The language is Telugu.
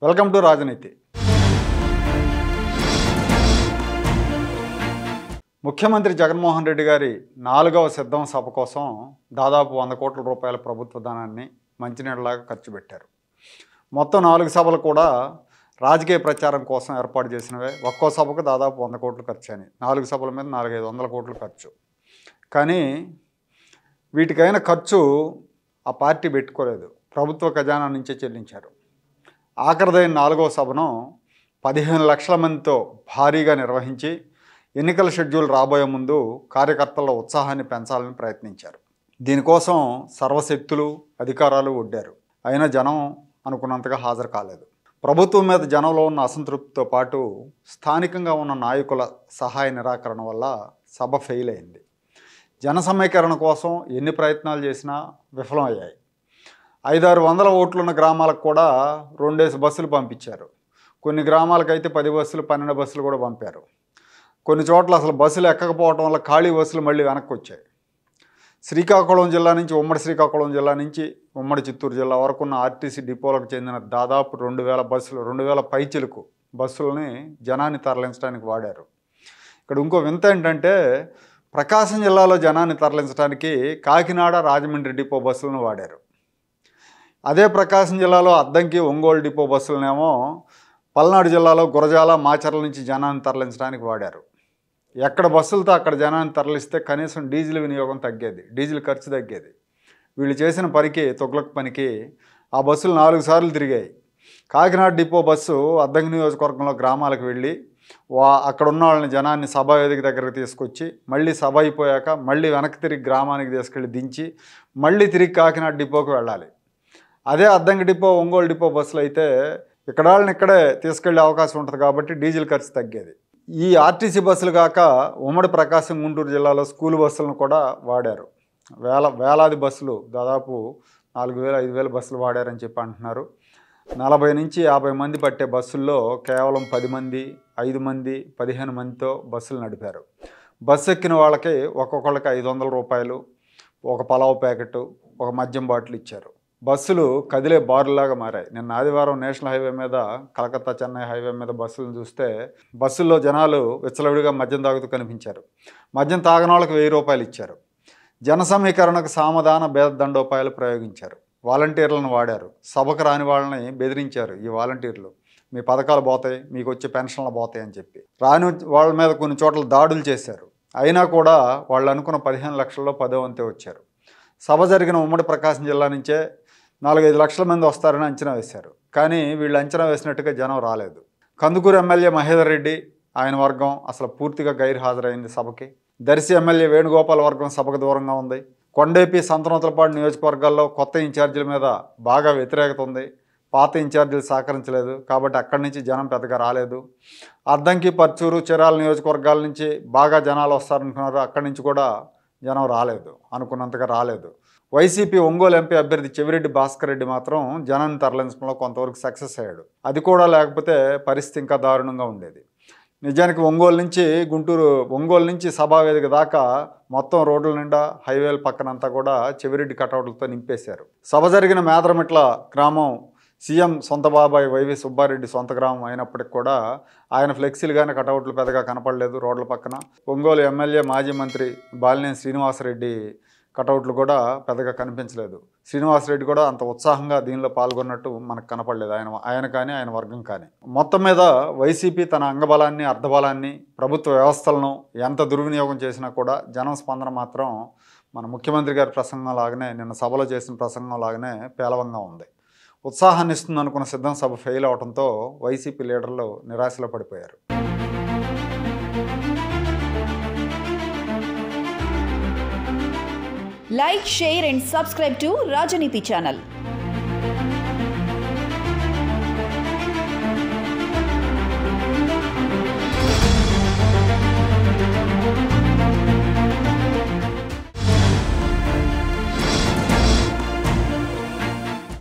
వెల్కమ్ టు రాజనీతి. ముఖ్యమంత్రి జగన్మోహన్ రెడ్డి గారి 4వ సిద్ధం సభ కోసం దాదాపు 100 కోట్ల రూపాయల ప్రభుత్వ ధనాన్ని మంచినీళ్ళలాగా ఖర్చు పెట్టారు. మొత్తం 4 సభలు కూడా రాజకీయ ప్రచారం కోసం ఏర్పాటు చేసినవే. ఒక్కో సభకు దాదాపు 100 కోట్లు ఖర్చు అని, 4 సభల మీద 400-500 కోట్లు ఖర్చు. కానీ వీటికైన ఖర్చు ఆ పార్టీ పెట్టుకోలేదు, ప్రభుత్వ ఖజానా నుంచే చెల్లించారు. ఆఖరిదైన 4వ సభను 15 లక్షల మందితో భారీగా నిర్వహించి ఎన్నికల షెడ్యూల్ రాబోయే ముందు కార్యకర్తల ఉత్సాహాన్ని పెంచాలని ప్రయత్నించారు. దీనికోసం సర్వశక్తులు అధికారాలు ఒడ్డారు. అయినా జనం అనుకున్నంతగా హాజరు కాలేదు. ప్రభుత్వం మీద జనంలో ఉన్న అసంతృప్తితో పాటు స్థానికంగా ఉన్న నాయకుల సహాయ నిరాకరణ వల్ల సభ ఫెయిల్ అయింది. జన సమీకరణ కోసం ఎన్ని ప్రయత్నాలు చేసినా విఫలమయ్యాయి. 500-600 ఓట్లున్న గ్రామాలకు కూడా 2 బస్సులు పంపించారు. కొన్ని గ్రామాలకైతే 10 బస్సులు 12 బస్సులు కూడా పంపారు. కొన్ని చోట్ల అసలు బస్సులు ఎక్కకపోవడం వల్ల ఖాళీ బస్సులు మళ్ళీ వెనక్కి వచ్చాయి. శ్రీకాకుళం జిల్లా నుంచి ఉమ్మడి శ్రీకాకుళం జిల్లా నుంచి ఉమ్మడి చిత్తూరు జిల్లా వరకు ఉన్న ఆర్టీసీ డిపోలకు చెందిన దాదాపు 2000 బస్సులు, 2000 పైచిలకు బస్సులని జనాన్ని తరలించడానికి వాడారు. ఇక్కడ ఇంకో వింత ఏంటంటే ప్రకాశం జిల్లాలో జనాన్ని తరలించడానికి కాకినాడ రాజమండ్రి డిపో బస్సులను వాడారు. అదే ప్రకాశం జిల్లాలో అద్దంకి ఒంగోలు డిపో బస్సులనేమో పల్నాడు జిల్లాలో గురజాల మాచర్ల నుంచి జనాన్ని తరలించడానికి వాడారు. ఎక్కడ బస్సులతో అక్కడ జనాన్ని తరలిస్తే కనీసం డీజిల్ వినియోగం తగ్గేది, డీజిల్ ఖర్చు తగ్గేది. వీళ్ళు చేసిన పనికి, తొగ్లక్ పనికి ఆ బస్సులు 4 సార్లు తిరిగాయి. కాకినాడ డిపో బస్సు అద్దంకి నియోజకవర్గంలో గ్రామాలకు వెళ్ళి అక్కడ ఉన్న వాళ్ళని జనాన్ని సభా వేదిక దగ్గరకు తీసుకొచ్చి మళ్ళీ సభ అయిపోయాక మళ్ళీ వెనక్కి తిరిగి గ్రామానికి తీసుకెళ్ళి దించి మళ్ళీ తిరిగి కాకినాడ డిపోకి వెళ్ళాలి. అదే అద్దంకి డిపో ఒంగోలు డిపో బస్సులు అయితే ఇక్కడ వాళ్ళని ఇక్కడే తీసుకెళ్లే అవకాశం ఉంటుంది కాబట్టి డీజిల్ ఖర్చు తగ్గేది. ఈ ఆర్టీసీ బస్సులు కాక ఉమ్మడి ప్రకాశం గుంటూరు జిల్లాలో స్కూల్ బస్సులను కూడా వాడారు. వేలాది బస్సులు, దాదాపు 4000-5000 బస్సులు వాడారని చెప్పి అంటున్నారు. 40 నుంచి 50 మంది పట్టే బస్సుల్లో కేవలం 10 మంది, 5 మంది, 15 మందితో బస్సులు నడిపారు. బస్సు ఎక్కిన వాళ్ళకి ఒక్కొక్కళ్ళకి 500 రూపాయలు, ఒక పలావ్ ప్యాకెట్, ఒక మద్యం బాటిల్ ఇచ్చారు. బస్సులు కదిలే బారులాగా మారాయి. నిన్న ఆదివారం నేషనల్ హైవే మీద, కలకత్తా చెన్నై హైవే మీద బస్సులను చూస్తే బస్సుల్లో జనాలు విచ్చలవిడిగా మద్యం తాగుతూ కనిపించారు. మద్యం తాగని వాళ్ళకి 1000 రూపాయలు ఇచ్చారు. జన సమీకరణకు సామధాన భేద దండోపాయాలు ప్రయోగించారు. వాలంటీర్లను వాడారు. సభకు రాని వాళ్ళని బెదిరించారు. ఈ వాలంటీర్లు మీ పథకాలు పోతాయి, మీకు వచ్చే పెన్షన్లు పోతాయి అని చెప్పి రాని వాళ్ళ మీద కొన్ని చోట్ల దాడులు చేశారు. అయినా కూడా వాళ్ళు అనుకున్న 15 లక్షల్లో 10వ వంతే వచ్చారు. సభ జరిగిన ఉమ్మడి ప్రకాశం జిల్లా నుంచే 4-5 లక్షల మంది వస్తారని అంచనా వేశారు. కానీ వీళ్ళు అంచనా వేసినట్టుగా జనం రాలేదు. కందుకూరు ఎమ్మెల్యే మహేదర్ రెడ్డి, ఆయన వర్గం అసలు పూర్తిగా గైర్హాజరైంది సభకి. దర్శి ఎమ్మెల్యే వేణుగోపాల్ వర్గం సభకు దూరంగా ఉంది. కొండేపి, సంతనూతలపాడు నియోజకవర్గాల్లో కొత్త ఇన్ఛార్జీల మీద బాగా వ్యతిరేకత ఉంది. పాత ఇన్ఛార్జీలు సహకరించలేదు కాబట్టి అక్కడి నుంచి జనం పెద్దగా రాలేదు. అద్దంకి, పర్చూరు, చీరాల నియోజకవర్గాల నుంచి బాగా జనాలు వస్తారనుకున్నారు. అక్కడి నుంచి కూడా జనం రాలేదు, అనుకున్నంతగా రాలేదు. వైసీపీ ఒంగోలు ఎంపీ అభ్యర్థి చెవిరెడ్డి భాస్కర్ రెడ్డి మాత్రం జనాన్ని తరలించడంలో కొంతవరకు సక్సెస్ అయ్యాడు. అది కూడా లేకపోతే పరిస్థితి ఇంకా దారుణంగా ఉండేది. నిజానికి ఒంగోలు నుంచి సభావేదిక దాకా మొత్తం రోడ్ల నిండా, హైవేల పక్కనంతా కూడా చెవిరెడ్డి కటౌట్లతో నింపేశారు. సభ జరిగిన మేదరమిట్ల గ్రామం సీఎం సొంత బాబాయ్ వైవి సుబ్బారెడ్డి సొంత గ్రామం అయినప్పటికి కూడా ఆయన ఫ్లెక్సీలు కానీ కటౌట్లు పెద్దగా కనపడలేదు రోడ్ల పక్కన. ఒంగోలు ఎమ్మెల్యే మాజీ మంత్రి బాలినేని శ్రీనివాసరెడ్డి కటౌట్లు కూడా పెద్దగా కనిపించలేదు. శ్రీనివాసరెడ్డి కూడా అంత ఉత్సాహంగా దీనిలో పాల్గొన్నట్టు మనకు కనపడలేదు, ఆయన కానీ ఆయన వర్గం కానీ. మొత్తం మీద వైసీపీ తన అంగబలాన్ని, అర్ధబలాన్ని, ప్రభుత్వ వ్యవస్థలను ఎంత దుర్వినియోగం చేసినా కూడా జనం స్పందన మాత్రం మన ముఖ్యమంత్రి గారి ప్రసంగం లాగానే, నిన్న సభలో చేసిన ప్రసంగం లాగానే పేలవంగా ఉంది. ఉత్సాహాన్ని ఇస్తుంది అనుకున్న సిద్ధం సభ ఫెయిల్ అవడంతో వైసీపీ లీడర్లు నిరాశలో పడిపోయారు. Like, share and subscribe to Rajaniti channel.